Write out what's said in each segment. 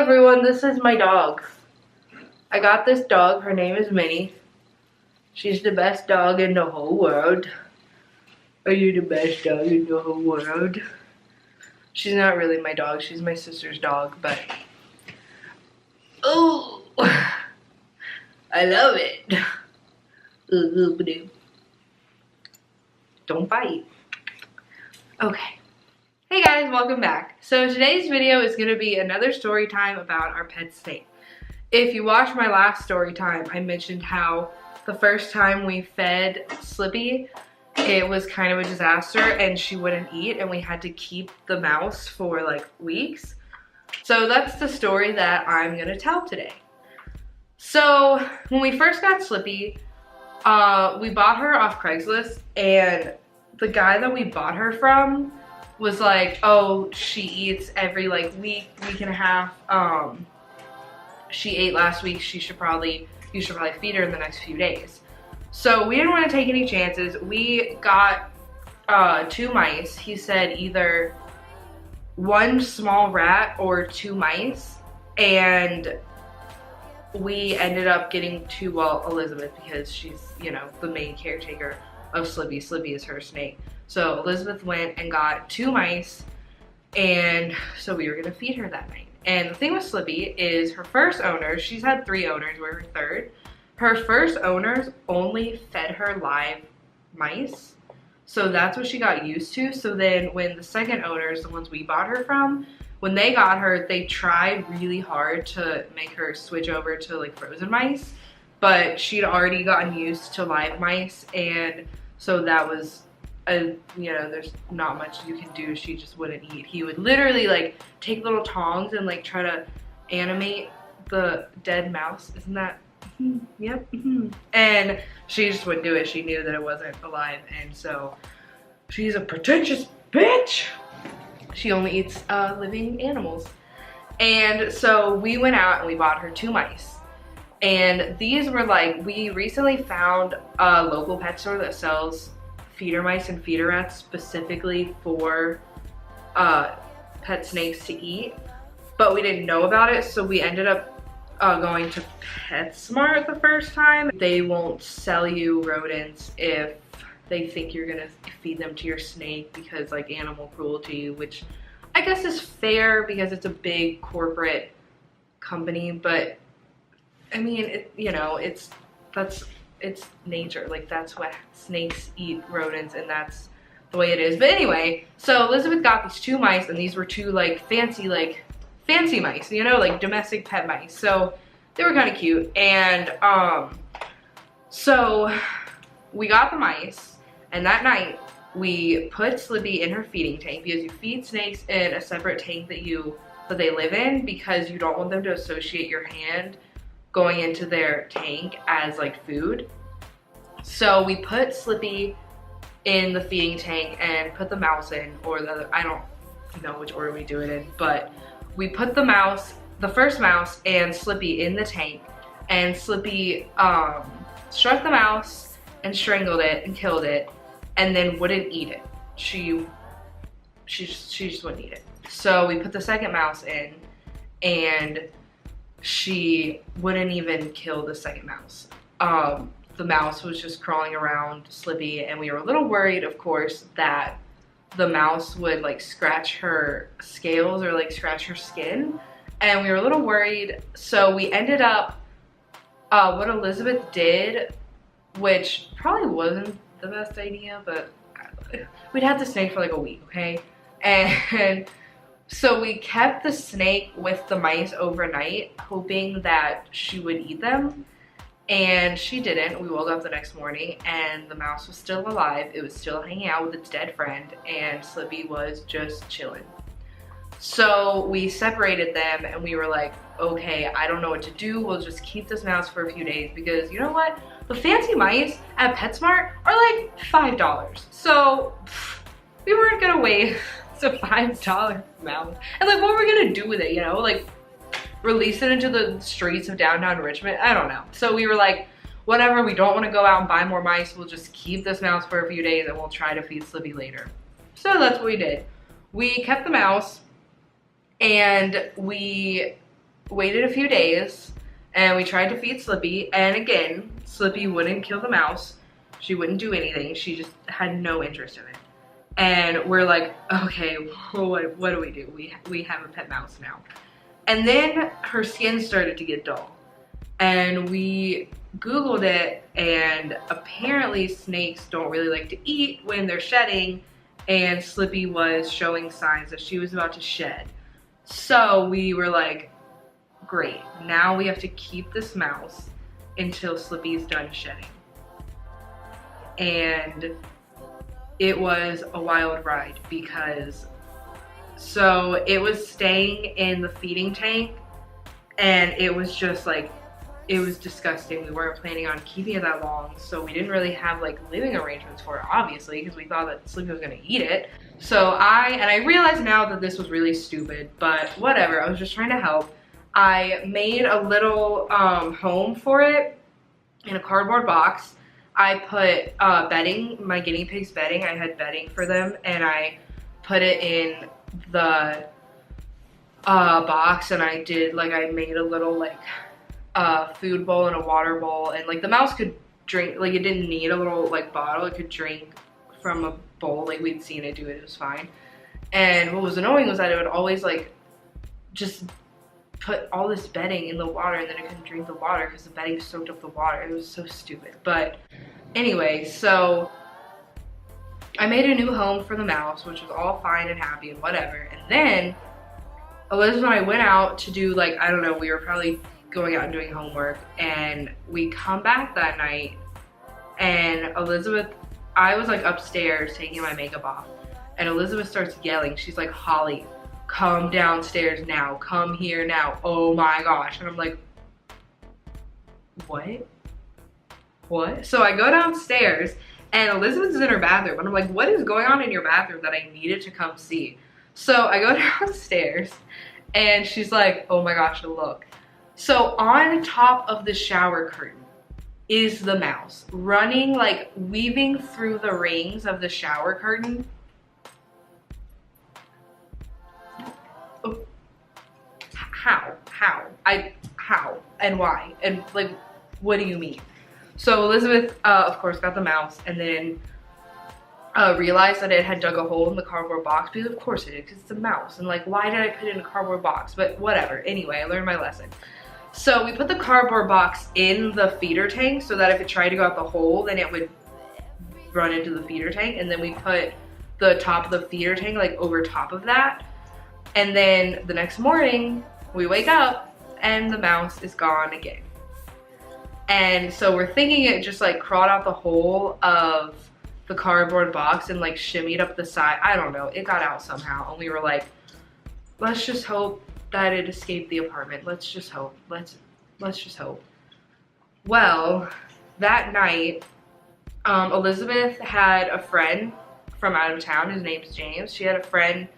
everyone, this is my dog. I got this dog, her name is Minnie. She's the best dog in the whole world. Are you the best dog in the whole world? She's not really my dog, she's my sister's dog, but... Oh! I love it. Don't bite. Okay. Hey guys, welcome back. So today's video is going to be another story time about our pet snake. If you watched my last story time, I mentioned how the first time we fed Slippy, it was kind of a disaster and she wouldn't eat and we had to keep the mouse for like weeks. So that's the story that I'm going to tell today. So when we first got Slippy, we bought her off Craigslist, and the guy that we bought her from was like, oh, she eats every like week and a half. She ate last week, you should probably feed her in the next few days. So we didn't want to take any chances. We got 2 mice. He said either 1 small rat or 2 mice, and we ended up getting Elizabeth, because she's, you know, the main caretaker of Slippy. Slippy is her snake. So Elizabeth went and got 2 mice, and so we were gonna feed her that night. And the thing with Slippy is her first owners, she's had 3 owners, we're her third. Her first owners only fed her live mice. So that's what she got used to. So then when the second owners, the ones we bought her from, when they got her, they tried really hard to make her switch over to like frozen mice, but she'd already gotten used to live mice, and so that was you know, there's not much you can do. She just wouldn't eat. He would literally like take little tongs and like try to animate the dead mouse. Isn't that? Yep. And she just wouldn't do it. She knew that it wasn't alive, and so she's a pretentious bitch. She only eats living animals. And so we went out and we bought her 2 mice. And these were like, we recently found a local pet store that sells feeder mice and feeder rats specifically for pet snakes to eat. But we didn't know about it, so we ended up going to PetSmart the first time. They won't sell you rodents if they think you're gonna feed them to your snake, because like animal cruelty, which I guess is fair because it's a big corporate company, but I mean, you know, it's nature. Like, that's what snakes eat, rodents, and that's the way it is. But anyway, so Elizabeth got these 2 mice, and these were 2 like fancy mice, you know, like domestic pet mice. So they were kind of cute. And so we got the mice, and that night we put Slippy in her feeding tank, because you feed snakes in a separate tank that they live in, because you don't want them to associate your hand going into their tank as like food. So we put Slippy in the feeding tank and put the mouse in, or I don't know which order we do it in, but we put the first mouse and Slippy in the tank, and Slippy struck the mouse and strangled it and killed it, and then wouldn't eat it. She just wouldn't eat it. So we put the second mouse in, and she wouldn't even kill the second mouse. The mouse was just crawling around Slippy, and we were a little worried, of course, that the mouse would like scratch her scales or like scratch her skin, and we were a little worried. So we ended up, what Elizabeth did, which probably wasn't the best idea, but we'd had the snake for like a week, okay? And so we kept the snake with the mice overnight, hoping that she would eat them, and she didn't. We woke up the next morning and the mouse was still alive. It was still hanging out with its dead friend, and Slippy was just chilling. So we separated them, and we were like, okay, I don't know what to do. We'll just keep this mouse for a few days, because you know what? The fancy mice at PetSmart are like $5. So we weren't gonna waste a $5 mouse. And like, what were we gonna do with it, you know? Like, release it into the streets of downtown Richmond? I don't know. So we were like, whatever, we don't want to go out and buy more mice. We'll just keep this mouse for a few days and we'll try to feed Slippy later. So that's what we did. We kept the mouse, and we waited a few days and we tried to feed Slippy, and again, Slippy wouldn't kill the mouse. She wouldn't do anything. She just had no interest in it. And we're like, okay, what do we do? We have a pet mouse now. And then her skin started to get dull. And we Googled it, and apparently snakes don't really like to eat when they're shedding, and Slippy was showing signs that she was about to shed. So we were like, great, now we have to keep this mouse until Slippy's done shedding. And it was a wild ride because so it was staying in the feeding tank, and it was just like, it was disgusting. We weren't planning on keeping it that long, so we didn't really have like living arrangements for it, obviously, because we thought that Sleepy was gonna eat it. So I realize now that this was really stupid, but whatever, I was just trying to help. I made a little home for it in a cardboard box. I put bedding, my guinea pigs bedding, I had bedding for them, and I put it in the box, and I made a little like food bowl and a water bowl, and like the mouse could drink, like it didn't need a little like bottle, it could drink from a bowl, like we'd seen it do it, it was fine. And what was annoying was that it would always like just put all this bedding in the water, and then it couldn't drink the water because the bedding soaked up the water. It was so stupid. But anyway, so I made a new home for the mouse, which was all fine and happy and whatever. And then Elizabeth and I went out to do like, I don't know, we were probably going out and doing homework, and we come back that night, and Elizabeth, I was like upstairs taking my makeup off, and Elizabeth starts yelling. She's like, Holly, come downstairs now, come here now, oh my gosh. And I'm like, what? So I go downstairs, and Elizabeth's in her bathroom, and I'm like, what is going on in your bathroom that I needed to come see? So I go downstairs, and she's like, oh my gosh, look. So on top of the shower curtain is the mouse running, like weaving through the rings of the shower curtain. Oh. How and why, and like, what do you mean? So Elizabeth of course got the mouse, and then realized that it had dug a hole in the cardboard box, because of course it did, because it's a mouse, and like, why did I put it in a cardboard box? But whatever, anyway, I learned my lesson. So we put the cardboard box in the feeder tank so that if it tried to go out the hole, then it would run into the feeder tank. And then we put the top of the feeder tank like over top of that. And then the next morning we wake up and the mouse is gone again. And so we're thinking it just like crawled out the hole of the cardboard box and like shimmied up the side. I don't know, it got out somehow. And we were like, let's just hope that it escaped the apartment. Let's just hope. Let's just hope. Well, that night, Elizabeth had a friend from out of town. His name's James. She had a friend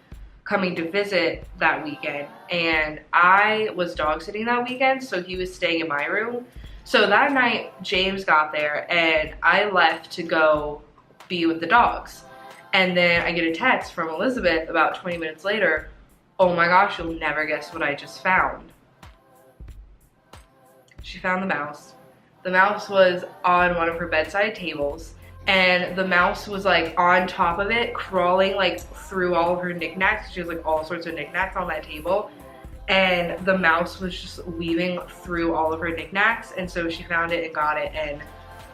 coming to visit that weekend, and I was dog sitting that weekend, so he was staying in my room. So that night, James got there, and I left to go be with the dogs. And then I get a text from Elizabeth about 20 minutes later. Oh my gosh, you'll never guess what I just found. She found the mouse. The mouse was on one of her bedside tables, and the mouse was like on top of it, crawling like through all of her knickknacks. She has like all sorts of knickknacks on that table, and the mouse was just weaving through all of her knickknacks. And so she found it and got it and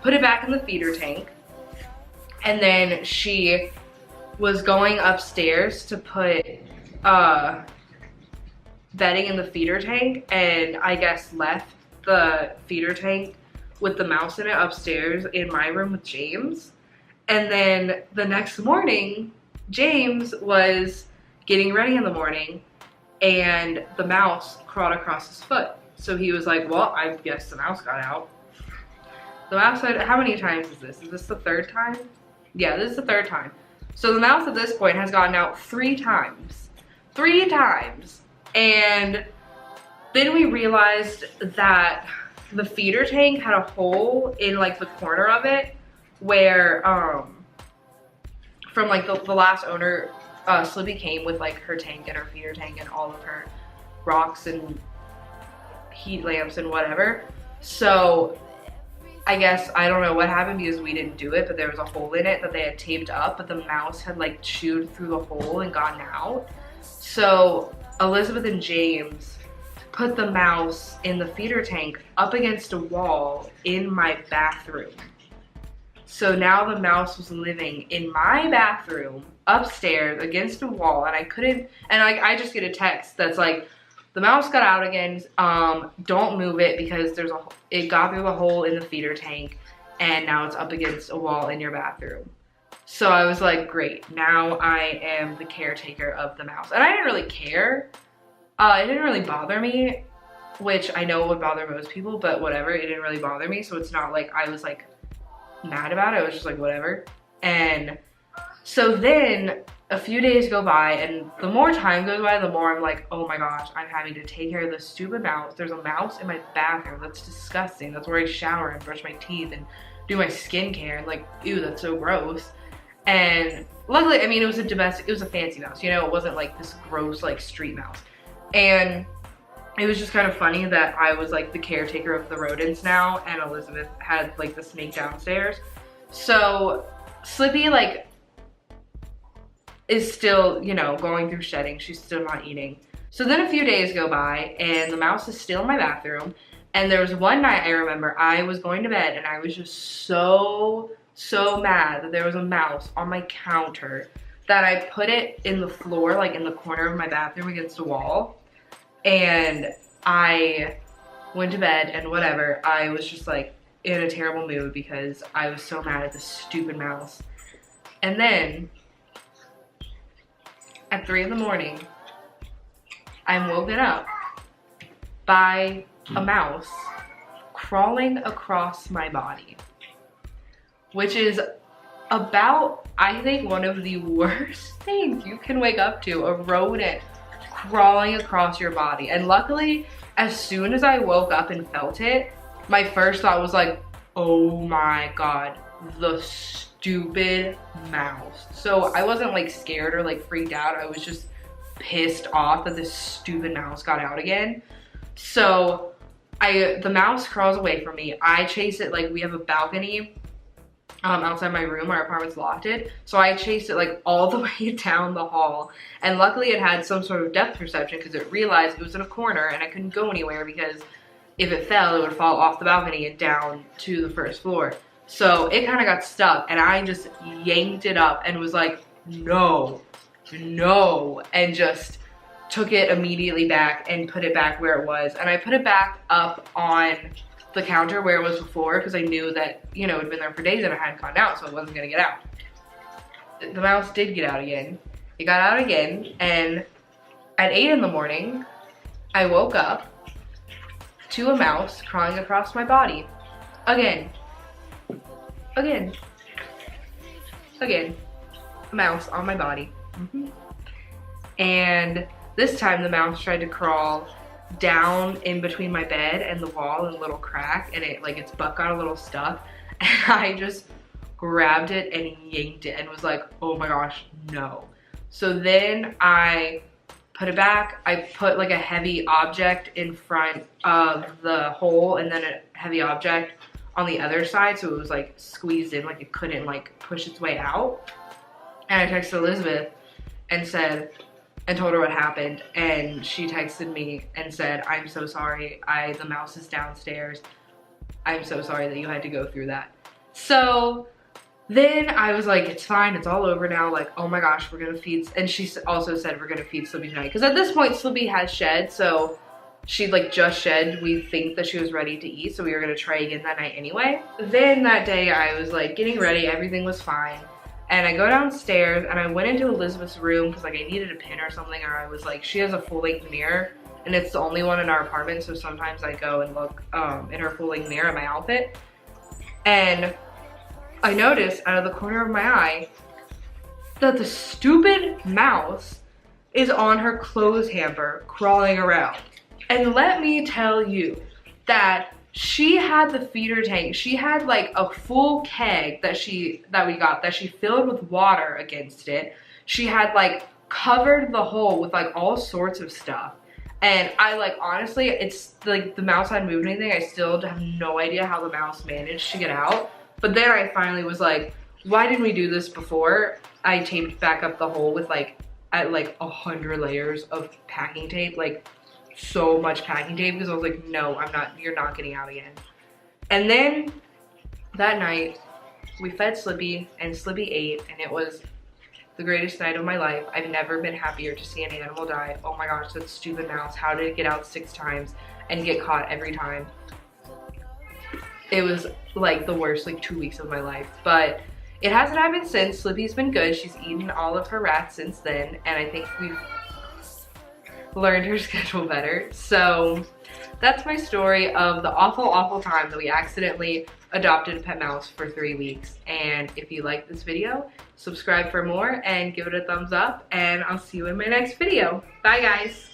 put it back in the feeder tank. And then she was going upstairs to put bedding in the feeder tank, and I guess left the feeder tank with the mouse in it upstairs in my room with James. And then the next morning, James was getting ready in the morning, and the mouse crawled across his foot. So he was like, well, I guess the mouse got out. The mouse said, how many times is this? Is this the third time? Yeah, this is the third time. So the mouse at this point has gotten out 3 times. 3 times. And then we realized that the feeder tank had a hole in like the corner of it where from like the last owner, Slippy came with like her tank and her feeder tank and all of her rocks and heat lamps and whatever. So I guess, I don't know what happened because we didn't do it, but there was a hole in it that they had taped up, but the mouse had like chewed through the hole and gotten out. So Elizabeth and James put the mouse in the feeder tank up against a wall in my bathroom. So now the mouse was living in my bathroom upstairs against a wall, and I couldn't, and like I just get a text that's like, the mouse got out again, don't move it because it got through the hole in the feeder tank and now it's up against a wall in your bathroom. So I was like, great, now I am the caretaker of the mouse. And I didn't really care. It didn't really bother me, which I know would bother most people, but whatever, it didn't really bother me. So it's not like I was like mad about it. I was just like, whatever. And so then a few days go by, and the more time goes by, the more I'm like, oh my gosh, I'm having to take care of this stupid mouse. There's a mouse in my bathroom. That's disgusting. That's where I shower and brush my teeth and do my skincare. And like, ew, that's so gross. And luckily, I mean, it was a fancy mouse, you know, it wasn't like this gross, like street mouse. And it was just kind of funny that I was like the caretaker of the rodents now, and Elizabeth had like the snake downstairs. So Slippy, like, is still, you know, going through shedding. She's still not eating. So then a few days go by and the mouse is still in my bathroom. And there was one night I remember I was going to bed and I was just so mad that there was a mouse on my counter that I put it in the floor, like in the corner of my bathroom against a wall. And I went to bed and whatever, I was just like in a terrible mood because I was so mad at this stupid mouse. And then at 3 in the morning, I'm woken up by a mouse crawling across my body, which is about, I think, one of the worst things you can wake up to, a rodent crawling across your body. And luckily, as soon as I woke up and felt it, my first thought was like, oh my God, the stupid mouse. So I wasn't like scared or like freaked out. I was just pissed off that this stupid mouse got out again. So the mouse crawls away from me. I chase it, like we have a balcony outside my room. Our apartment's lofted. So I chased it like all the way down the hall. And luckily it had some sort of depth perception because it realized it was in a corner and I couldn't go anywhere because if it fell, it would fall off the balcony and down to the first floor. So it kind of got stuck and I just yanked it up and was like, no, and just took it immediately back and put it back where it was. And I put it back up on the counter where it was before because I knew that, you know, it had been there for days and it hadn't gone out, so it wasn't gonna get out. The mouse did get out again. It got out again, and at 8 in the morning, I woke up to a mouse crawling across my body. Again. A mouse on my body. And this time the mouse tried to crawl down in between my bed and the wall in a little crack, and it like its butt got a little stuck, and I just grabbed it and yanked it and was like, oh my gosh, no. So then I put it back. I put like a heavy object in front of the hole and then a heavy object on the other side, so it was like squeezed in, like it couldn't like push its way out. And I texted Elizabeth and told her what happened, and she texted me and said, I'm so sorry, the mouse is downstairs. I'm so sorry that you had to go through that. So then I was like, it's fine, it's all over now, like, oh my gosh, we're gonna feed, and she also said we're gonna feed Slippy tonight, because at this point Slippy had shed, so she'd like just shed. We think that she was ready to eat, so we were gonna try again that night anyway. Then that day I was like getting ready, everything was fine. And I go downstairs and I went into Elizabeth's room because like I needed a pin or something, or I was like, she has a full-length mirror and it's the only one in our apartment, so sometimes I go and look in her full-length mirror at my outfit. And I noticed out of the corner of my eye that the stupid mouse is on her clothes hamper crawling around. And let me tell you that she had the feeder tank. She had like a full keg that we got that she filled with water against it. She had like covered the hole with like all sorts of stuff. And I like, honestly, it's like the mouse hadn't moved anything. I still have no idea how the mouse managed to get out. But then I finally was like, why didn't we do this before? I taped back up the hole with like, at like 100 layers of packing tape, like so much packing tape, because I was like, no, you're not getting out again. And then that night we fed Slippy and Slippy ate, and it was the greatest night of my life. I've never been happier to see an animal die. Oh my gosh, that stupid mouse. How did it get out 6 times and get caught every time? It was like the worst like 2 weeks of my life, but it hasn't happened since. Slippy's been good. She's eaten all of her rats since then, and I think we've learned her schedule better. So that's my story of the awful, awful time that we accidentally adopted a pet mouse for 3 weeks. And if you like this video, subscribe for more and give it a thumbs up, and I'll see you in my next video. Bye guys.